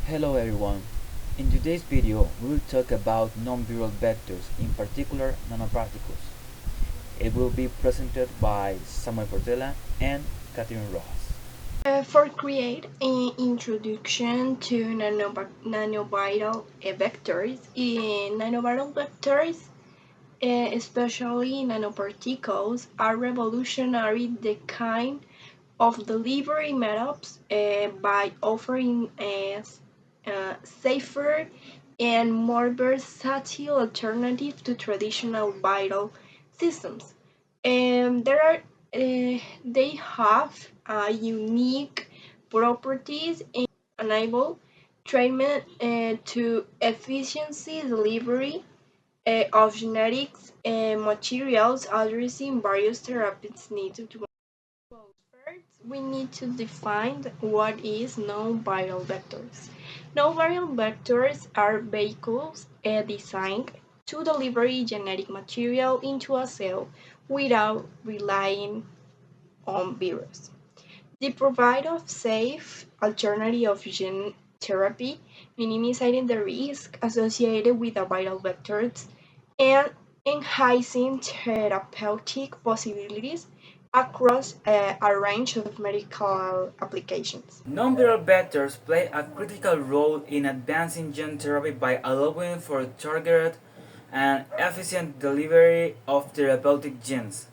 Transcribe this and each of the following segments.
Hello everyone. In today's video, we will talk about non-viral vectors, in particular nanoparticles. It will be presented by Samuel Portela and Catherine Rojas. For create an introduction to nanoviral vectors, in nanoviral vectors, especially nanoparticles, are revolutionary the kind of delivery methods by offering a safer and more versatile alternative to traditional viral systems. There are they have unique properties and enable treatment to efficiency delivery of genetics materials addressing various therapies needed to. Well, first, we need to define what is non-viral vectors. Non-viral vectors are vehicles designed to deliver genetic material into a cell without relying on virus. They provide a safe alternative of gene therapy, minimizing the risk associated with the viral vectors and enhancing therapeutic possibilities across a range of medical applications. Non-viral vectors play a critical role in advancing gene therapy by allowing for targeted and efficient delivery of therapeutic genes.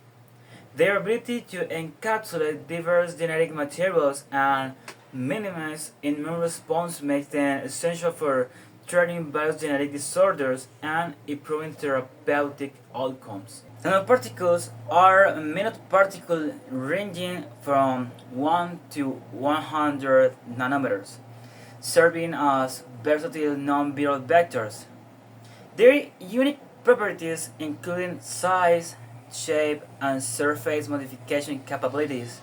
Their ability to encapsulate diverse genetic materials and minimize immune response makes them essential for treating various genetic disorders and improving therapeutic outcomes. Nanoparticles are minute particles ranging from 1 to 100 nanometers, serving as versatile non-viral vectors. Their unique properties, including size, shape, and surface modification capabilities,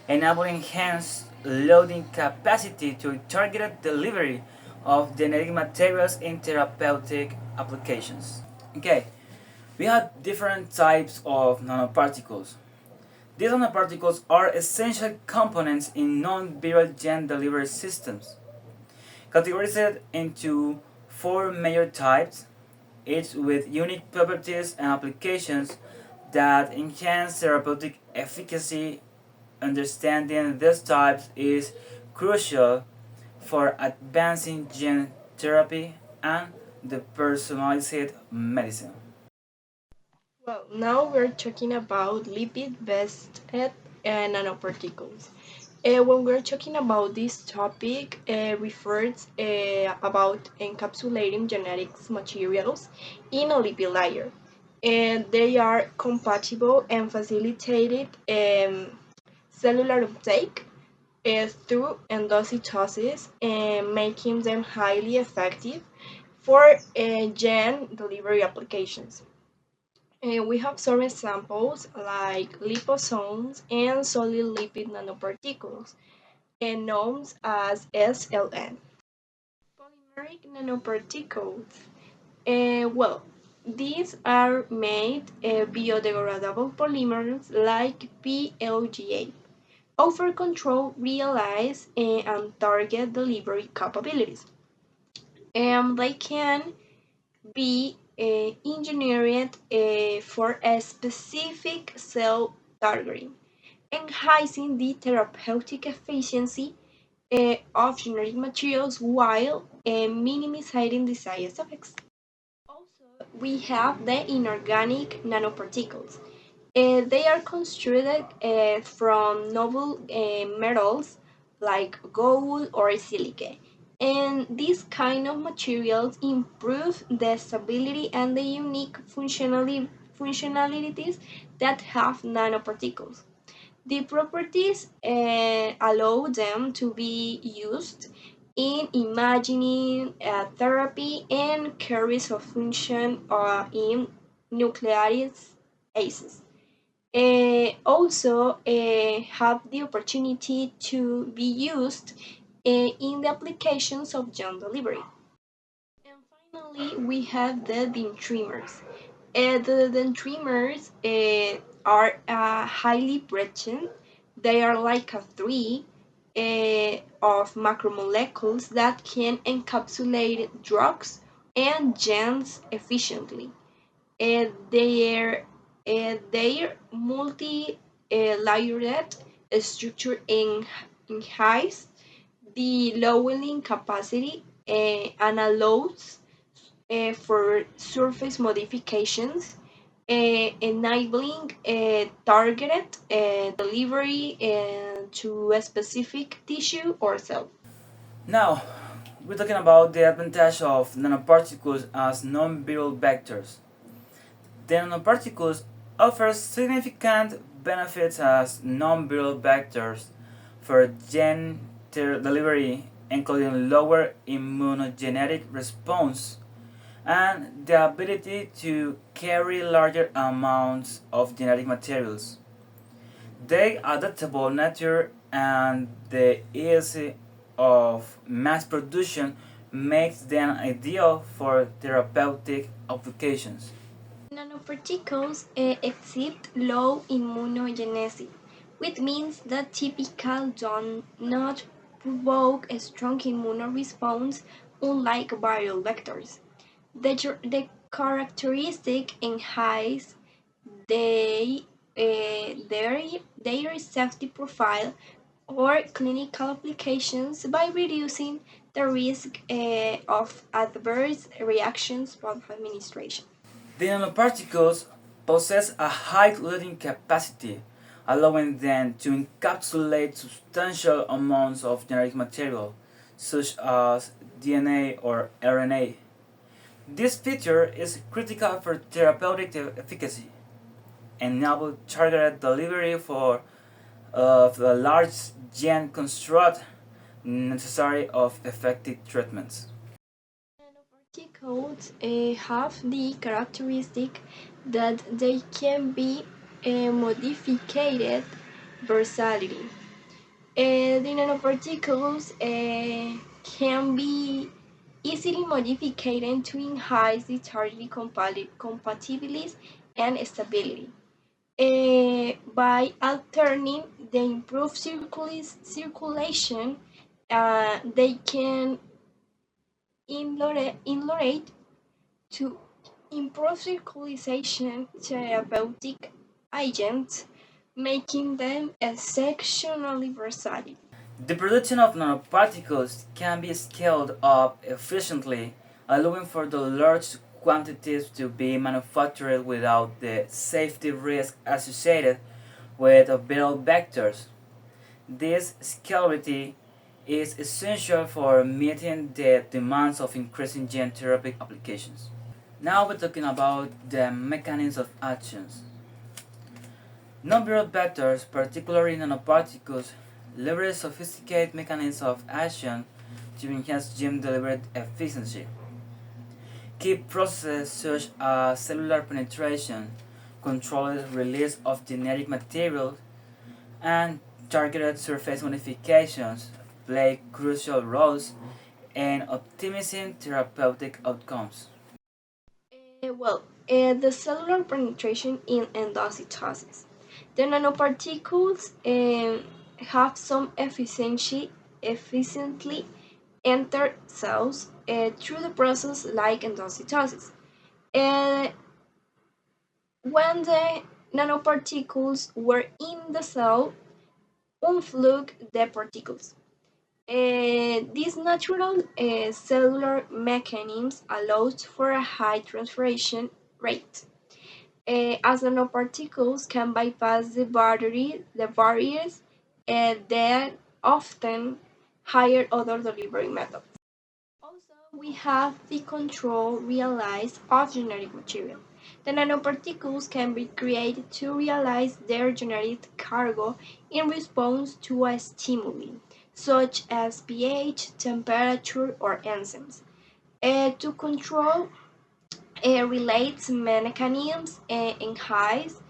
enable enhanced loading capacity to targeted delivery of genetic materials in therapeutic applications. Okay, we have different types of nanoparticles. These nanoparticles are essential components in non-viral gene delivery systems, categorized into four major types, each with unique properties and applications that enhance therapeutic efficacy. Understanding these types is crucial for advancing gene therapy and the personalized medicine. Well, now we're talking about lipid-based nanoparticles. When we're talking about this topic, refers about encapsulating genetics materials in a lipid layer. And they are compatible and facilitated cellular uptake through endocytosis, making them highly effective for gene delivery applications. We have some examples like liposomes and solid lipid nanoparticles, known as SLN. Polymeric nanoparticles. These are made biodegradable polymers like PLGA. Offer control, realize, and target delivery capabilities. And they can be engineered for a specific cell targeting, enhancing the therapeutic efficiency of generic materials while minimizing the side effects. Also, we have the inorganic nanoparticles. They are constructed from noble metals like gold or silica. And these kind of materials improve the stability and the unique functionalities that have nanoparticles. The properties allow them to be used in imaging therapy and carries a function in nucleases also have the opportunity to be used in the applications of gene delivery. And finally, we have the dendrimers. The dendrimers are highly brittle. They are like a tree of macromolecules that can encapsulate drugs and genes efficiently. Their multi-layered structure enhances the leveling capacity and allows for surface modifications, enabling targeted delivery to a specific tissue or cell. Now, we're talking about the advantage of nanoparticles as non-viral vectors. The nanoparticles offer significant benefits as non-viral vectors for gene delivery, including lower immunogenic response and the ability to carry larger amounts of genetic materials. Their adaptable nature and the ease of mass production makes them ideal for therapeutic applications. Nanoparticles exhibit low immunogenicity, which means that typically do not provoke a strong immune response unlike viral vectors. The characteristic enhance they, their safety profile or clinical applications by reducing the risk of adverse reactions post administration. The nanoparticles possess a high loading capacity, allowing them to encapsulate substantial amounts of genetic material, such as DNA or RNA. This feature is critical for therapeutic efficacy, enable targeted delivery for of the large gene construct necessary of effective treatments. Nanoparticles have the characteristic that they can be modified versatility. The nanoparticles can be easily modified to enhance the target compatibility and stability. By altering the improved circulation, they can inlorate to improve circulation therapeutic agents, making them exceptionally versatile. The production of nanoparticles can be scaled up efficiently, allowing for the large quantities to be manufactured without the safety risk associated with viral vectors. This scalability is essential for meeting the demands of increasing gene therapy applications. Now we're talking about the mechanisms of actions. Non-viral vectors, particularly nanoparticles, leverage sophisticated mechanisms of action to enhance gene delivery efficiency. Key processes such as cellular penetration, controlled release of genetic material, and targeted surface modifications play crucial roles in optimizing therapeutic outcomes. The cellular penetration in endocytosis. The nanoparticles have some efficiently enter cells through the process like endocytosis. Uh, when the nanoparticles were in the cell, unplug the particles. These natural cellular mechanisms allows for a high transferation rate, as nanoparticles can bypass the barriers that often hire other delivery methods. Also, we have the control realized of genetic material. The nanoparticles can be created to realize their genetic cargo in response to a stimuli, such as pH, temperature, or enzymes. To control relates mechanisms enhance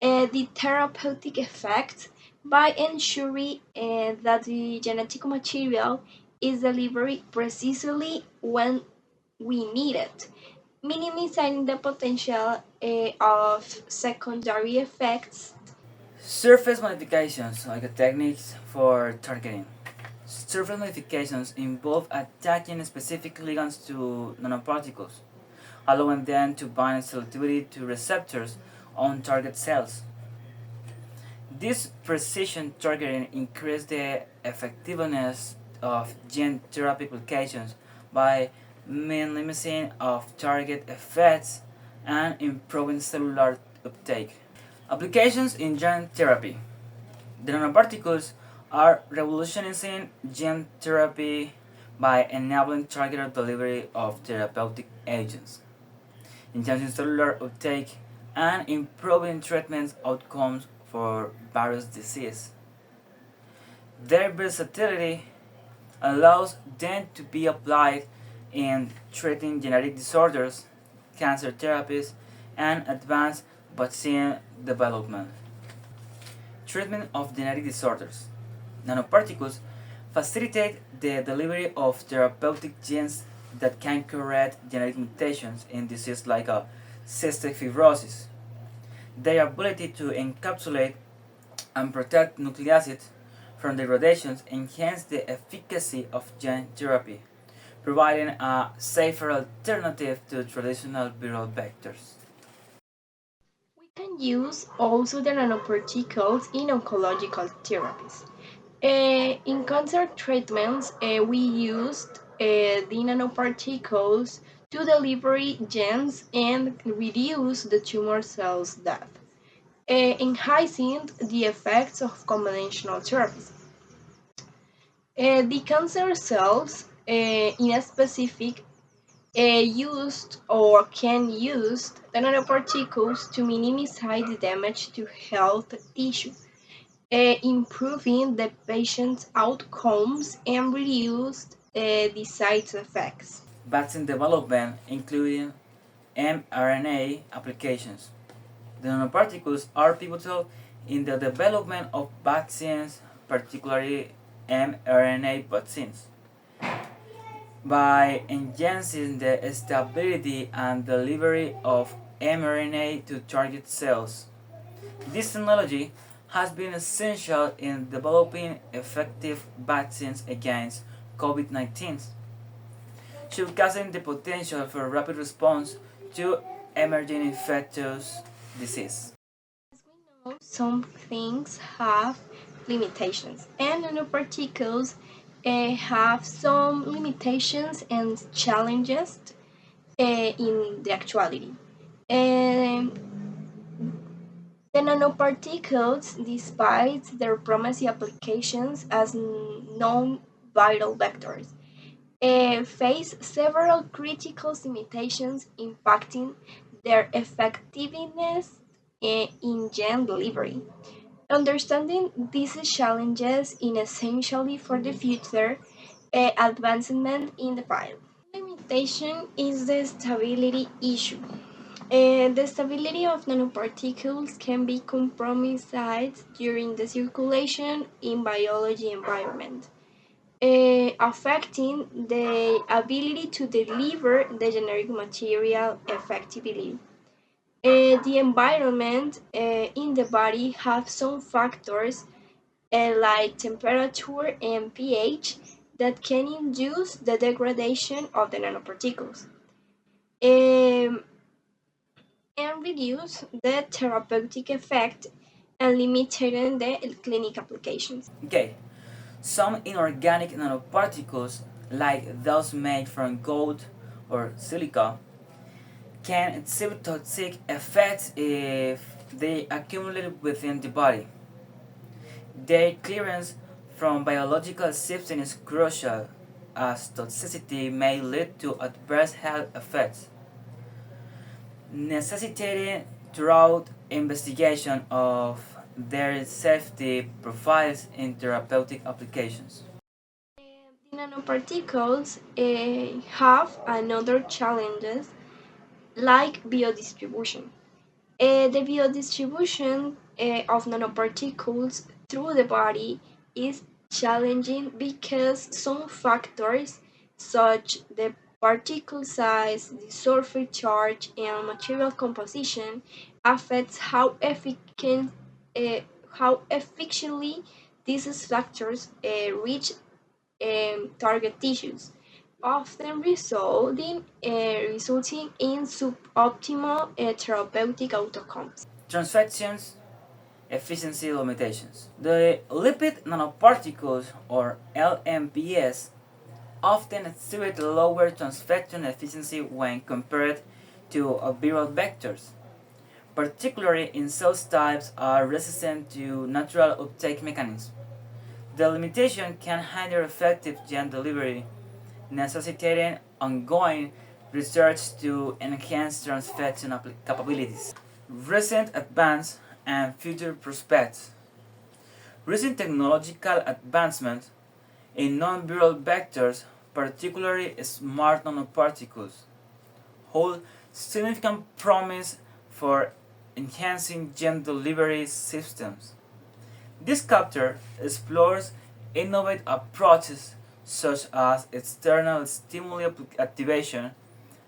the therapeutic effect by ensuring that the genetic material is delivered precisely when we need it, minimizing the potential of secondary effects. Surface modifications, like techniques for targeting. Surface modifications involve attaching specific ligands to nanoparticles, allowing them to bind selectively to receptors on target cells. This precision targeting increases the effectiveness of gene therapy applications by minimizing off-target effects and improving cellular uptake. Applications in gene therapy. The nanoparticles are revolutionizing gene therapy by enabling targeted delivery of therapeutic agents, enhancing cellular uptake, and improving treatment outcomes for various diseases. Their versatility allows them to be applied in treating genetic disorders, cancer therapies, and advanced vaccine development. Treatment of genetic disorders. Nanoparticles facilitate the delivery of therapeutic genes that can correct genetic mutations in diseases like cystic fibrosis. Their ability to encapsulate and protect nucleic acids from degradation enhance the efficacy of gene therapy, providing a safer alternative to traditional viral vectors. We can use also the nanoparticles in oncological therapies. In cancer treatments, we used the nanoparticles to deliver genes and reduce the tumor cells death, enhancing the effects of conventional therapies. The cancer cells in a specific used or can use the nanoparticles to minimize the damage to health tissue, improving the patient's outcomes and reduce the side effects. Vaccine development, including mRNA applications. The nanoparticles are pivotal in the development of vaccines, particularly mRNA vaccines. By enhancing the stability and delivery of mRNA to target cells, this technology has been essential in developing effective vaccines against COVID-19, showcasing the potential for rapid response to emerging infectious disease. As we know, some things have limitations, and nanoparticles have some limitations and challenges in the actuality. Um, the nanoparticles, despite their promising applications as non-viral vectors, face several critical limitations impacting their effectiveness in gene delivery. Understanding these challenges is essential for the future advancement in the field. Limitation is the stability issue. The stability of nanoparticles can be compromised during the circulation in biology environment, affecting the ability to deliver the generic material effectively. The environment in the body have some factors like temperature and pH that can induce the degradation of the nanoparticles. Um, and reduce the therapeutic effect and limiting the clinic applications. Okay, some inorganic nanoparticles, like those made from gold or silica, can exhibit toxic effects if they accumulate within the body. Their clearance from biological system is crucial, as toxicity may lead to adverse health effects, necessitating thorough investigation of their safety profiles in therapeutic applications. The nanoparticles have another challenges like biodistribution. The biodistribution of nanoparticles through the body is challenging because some factors, such the particle size, the surface charge, and material composition, affects uh, how efficiently these factors reach target tissues, often resulting in suboptimal therapeutic outcomes. Transfections efficiency limitations. The lipid nanoparticles, or LMPs, often exhibit lower transfection efficiency when compared to viral vectors, particularly in cell types are resistant to natural uptake mechanisms. The limitation can hinder effective gene delivery, necessitating ongoing research to enhance transfection capabilities. Recent advance and future prospects. Recent technological advancements in non-viral vectors, particularly smart nanoparticles, hold significant promise for enhancing gene delivery systems. This chapter explores innovative approaches such as external stimuli activation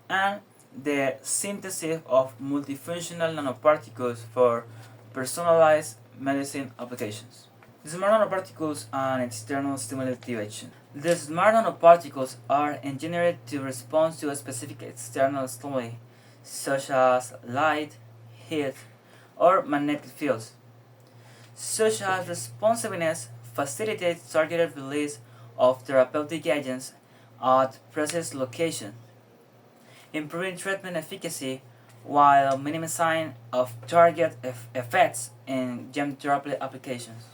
and the synthesis of multifunctional nanoparticles for personalized medicine applications. Smart nanoparticles and external stimuli activation. The smart nanoparticles are engineered to respond to a specific external stimuli, such as light, heat, or magnetic fields. Such as responsiveness facilitates targeted release of therapeutic agents at precise locations, improving treatment efficacy while minimizing off-target effects in gene therapy applications.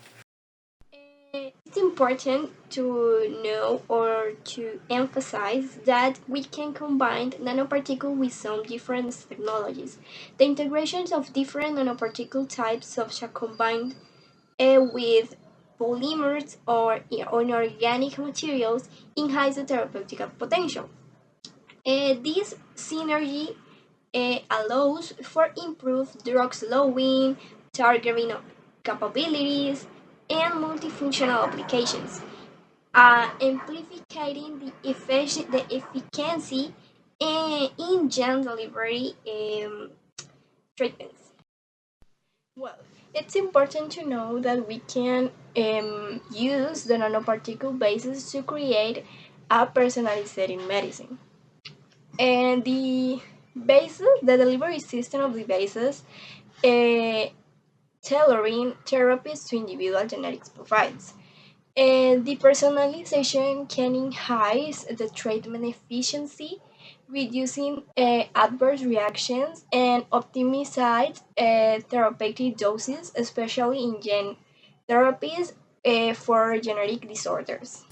It's important to know or to emphasize that we can combine nanoparticle with some different technologies. The integrations of different nanoparticle types, such as combined with polymers or inorganic materials, enhance the therapeutic potential. This synergy allows for improved drug slowing, targeting capabilities, and multifunctional applications, amplifying the efficacy in gene delivery treatments. Well, it's important to know that we can use the nanoparticle bases to create a personalized medicine. And the delivery system of the bases, uh, tailoring therapies to individual genetics profiles. And the personalization can enhance the treatment efficiency, reducing adverse reactions and optimize therapeutic doses, especially in gene therapies for genetic disorders.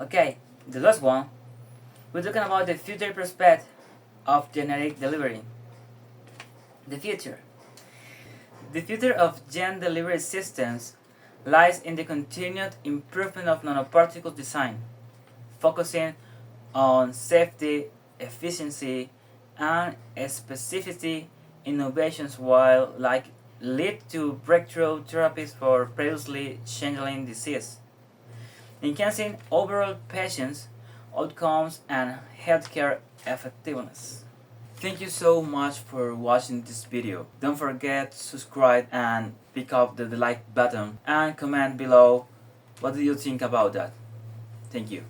Okay, the last one, we're talking about the future prospect of genetic delivery. The future. The future of gene delivery systems lies in the continued improvement of nanoparticle design, focusing on safety, efficiency, and specificity innovations while lead to breakthrough therapies for previously challenging disease, enhancing overall patients' outcomes and healthcare effectiveness. Thank you so much for watching this video. Don't forget to subscribe and pick up the like button and comment below what do you think about that. Thank you.